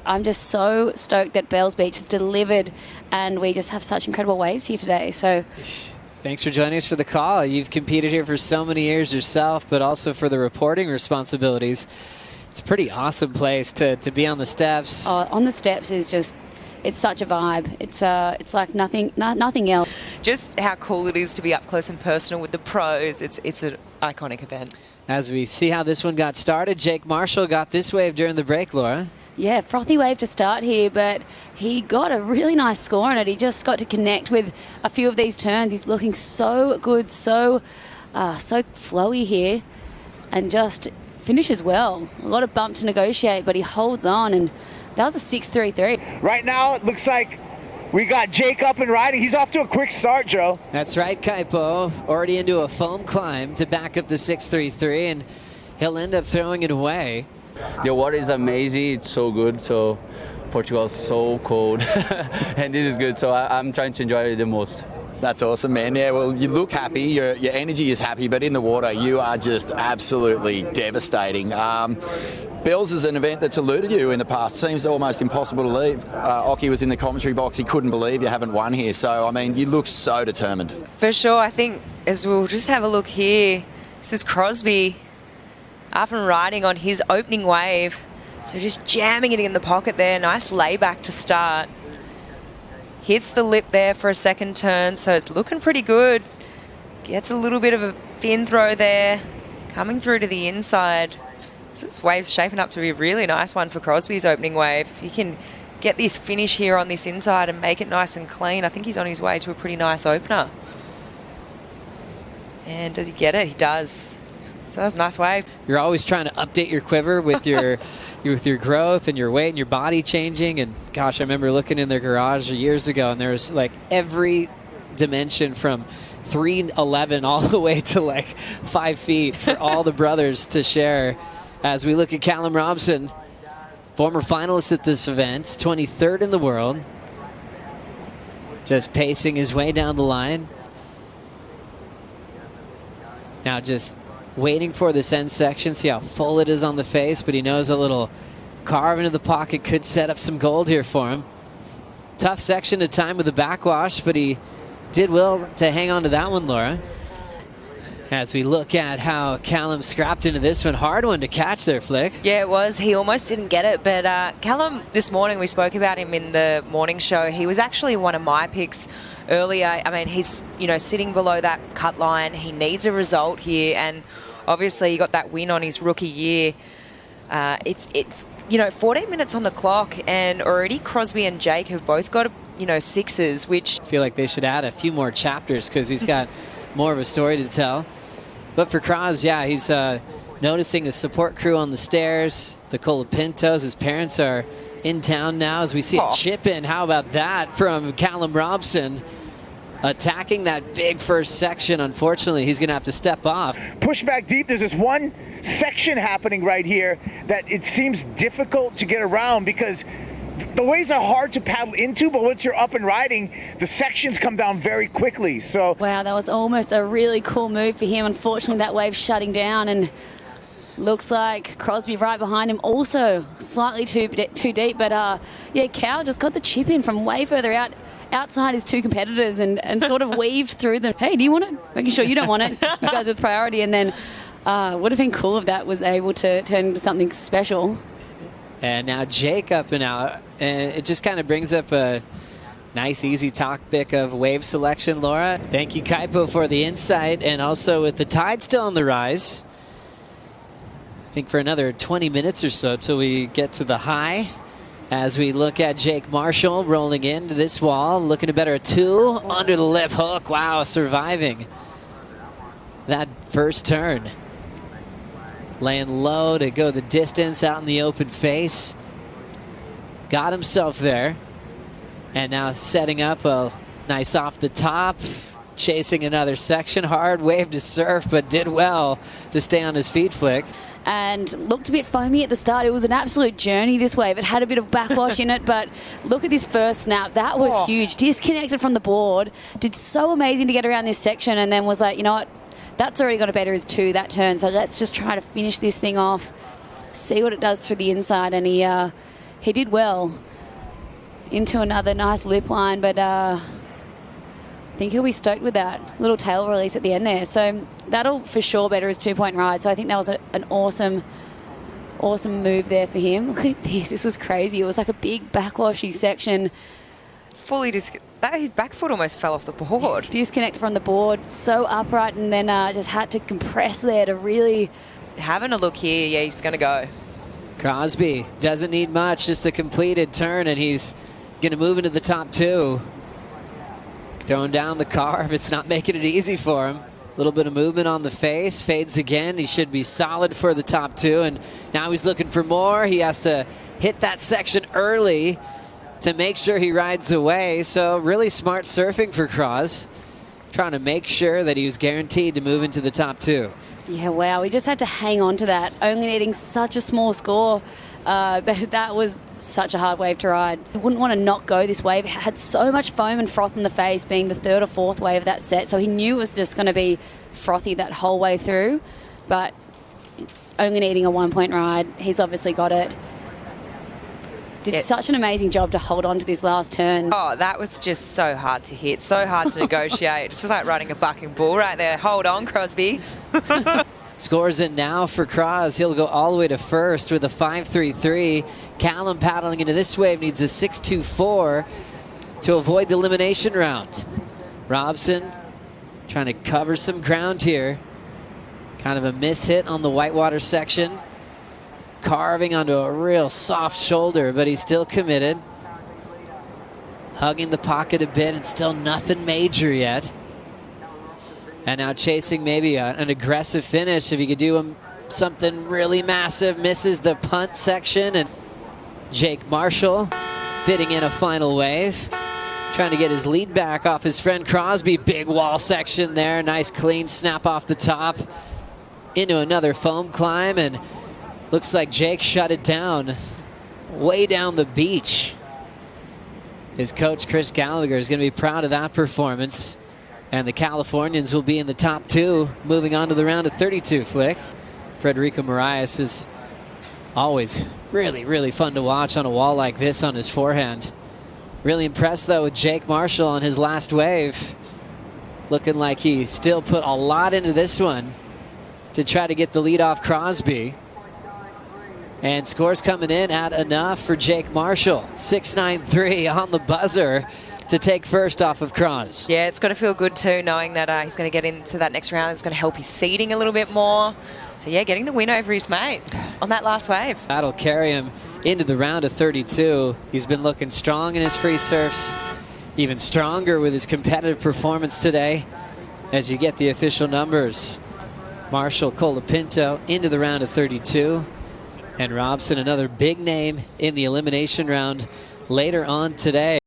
I'm just so stoked that Bells Beach has delivered, and we just have such incredible waves here today. So, thanks for joining us for the call. You've competed here for so many years yourself, but also for the reporting responsibilities. It's a pretty awesome place to be on the steps. Oh, on the steps is just, it's such a vibe. It's like nothing else. Just how cool it is to be up close and personal with the pros. It's an iconic event. As we see how this one got started, Jake Marshall got this wave during the break, Laura. Yeah, frothy wave to start here, but he got a really nice score on it. He just got to connect with a few of these turns. He's looking so good, so flowy here, and just finishes well. A lot of bump to negotiate, but he holds on, and that was a 6.33. Right now, it looks like we got Jake up and riding. He's off to a quick start, Joe. That's right, Kaipo. Already into a foam climb to back up the 6.33, and he'll end up throwing it away. The water is amazing. It's so good. So Portugal is so cold, and this is good. So I'm trying to enjoy it the most. That's awesome, man. Yeah, well, you look happy. Your energy is happy, but in the water, you are just absolutely devastating. Bells is an event that's eluded you in the past. Seems almost impossible to leave. Oki was in the commentary box. He couldn't believe you haven't won here. So, I mean, you look so determined. For sure. I think as we'll just have a look here, this is Crosby up and riding on his opening wave. So just jamming it in the pocket there. Nice layback to start. Hits the lip there for a second turn, so it's looking pretty good. Gets a little bit of a fin throw there. Coming through to the inside. This wave's shaping up to be a really nice one for Crosby's opening wave. If he can get this finish here on this inside and make it nice and clean, I think he's on his way to a pretty nice opener. And does he get it? He does. So that's a nice wave. You're always trying to update your quiver with your with your growth and your weight and your body changing. And gosh, I remember looking in their garage years ago, and there was like every dimension from 3'11" all the way to like 5 feet for all the brothers to share. As we look at Callum Robson, former finalist at this event, 23rd in the world, just pacing his way down the line. Now just waiting for this end section, see how full it is on the face, but he knows a little carve into the pocket could set up some gold here for him. Tough section to time with the backwash, but he did well to hang on to that one, Laura. As we look at how Callum scrapped into this one, hard one to catch there, Flick. Yeah, it was. He almost didn't get it, but Callum, this morning, we spoke about him in the morning show. He was actually one of my picks earlier. I mean, he's, sitting below that cut line. He needs a result here, and obviously he got that win on his rookie year. It's 14 minutes on the clock, and already Crosby and Jake have both got, sixes, which... I feel like they should add a few more chapters because he's got more of a story to tell. But for Cros, yeah, he's noticing the support crew on the stairs, the Colapintos. His parents are in town now as we see a chip in. How about that from Callum Robson? Attacking that big first section. Unfortunately, he's going to have to step off. Push back deep. There's this one section happening right here that it seems difficult to get around because the waves are hard to paddle into, but once you're up and riding, the sections come down very quickly. So wow, that was almost a really cool move for him. Unfortunately, that wave's shutting down, and looks like Crosby right behind him, also slightly too deep. But Cal just got the chip in from way further outside his two competitors and sort of weaved through them. Hey, do you want it? Making sure you don't want it. You guys with priority. And then would have been cool if that was able to turn into something special. And now Jake up and out. And it just kind of brings up a nice, easy topic of wave selection, Laura. Thank you, Kaipo, for the insight. And also with the tide still on the rise, I think for another 20 minutes or so till we get to the high. As we look at Jake Marshall rolling into this wall, looking to better a 2 under the lip hook. Wow, surviving that first turn. Laying low to go the distance out in the open face. Got himself there. And now setting up a nice off the top. Chasing another section. Hard wave to surf, but did well to stay on his feet, Flick. And looked a bit foamy at the start. It was an absolute journey, this wave. It had a bit of backwash in it, but look at this first snap. That was huge. Disconnected from the board. Did so amazing to get around this section, and then was like, you know what? That's already got a better as 2, that turn. So let's just try to finish this thing off, see what it does through the inside. And he did well into another nice loop line, but I think he'll be stoked with that little tail release at the end there. So that'll for sure better his 2-point ride. So I think that was an awesome move there for him. Look at this. This was crazy. It was like a big backwashy section. Fully his back foot almost fell off the board. Disconnected from the board, so upright, and then just had to compress there to really... Having a look here, yeah, he's going to go. Crosby doesn't need much, just a completed turn, and he's going to move into the top 2. Throwing down the carve. It's not making it easy for him. A little bit of movement on the face. Fades again. He should be solid for the top 2, and now he's looking for more. He has to hit that section early to make sure he rides away. So really smart surfing for Cros. Trying to make sure that he was guaranteed to move into the top 2. Yeah, wow. We just had to hang on to that. Only needing such a small score. But that was such a hard wave to ride. You wouldn't want to not go this wave. It had so much foam and froth in the face, being the 3rd or 4th wave of that set. So he knew it was just going to be frothy that whole way through. But only needing a 1-point ride. He's obviously got it. Did such an amazing job to hold on to this last turn. Oh, that was just so hard to hit, so hard to negotiate. Just like riding a bucking bull right there. Hold on, Crosby. Scores in now for Cros. He'll go all the way to first with a 5.33. Callum paddling into this wave needs a 6.24 to avoid the elimination round. Robson trying to cover some ground here. Kind of a miss hit on the whitewater section. Carving onto a real soft shoulder, but he's still committed. Hugging the pocket a bit, and still nothing major yet. And now chasing maybe an aggressive finish if he could do something really massive. Misses the punt section, and Jake Marshall fitting in a final wave. Trying to get his lead back off his friend Crosby. Big wall section there. Nice clean snap off the top. Into another foam climb, and looks like Jake shut it down way down the beach. His coach, Chris Gallagher, is going to be proud of that performance. And the Californians will be in the top 2, moving on to the round of 32, Flick. Federico Moraes is always really, really fun to watch on a wall like this on his forehand. Really impressed, though, with Jake Marshall on his last wave. Looking like he still put a lot into this one to try to get the lead off Crosby. And scores coming in at enough for Jake Marshall. 6.93 on the buzzer to take first off of Cros. Yeah, it's got to feel good too, knowing that he's going to get into that next round. It's going to help his seeding a little bit more. So yeah, getting the win over his mate on that last wave. That'll carry him into the round of 32. He's been looking strong in his free surfs. Even stronger with his competitive performance today as you get the official numbers. Marshall Colapinto into the round of 32. And Robson, another big name in the elimination round later on today.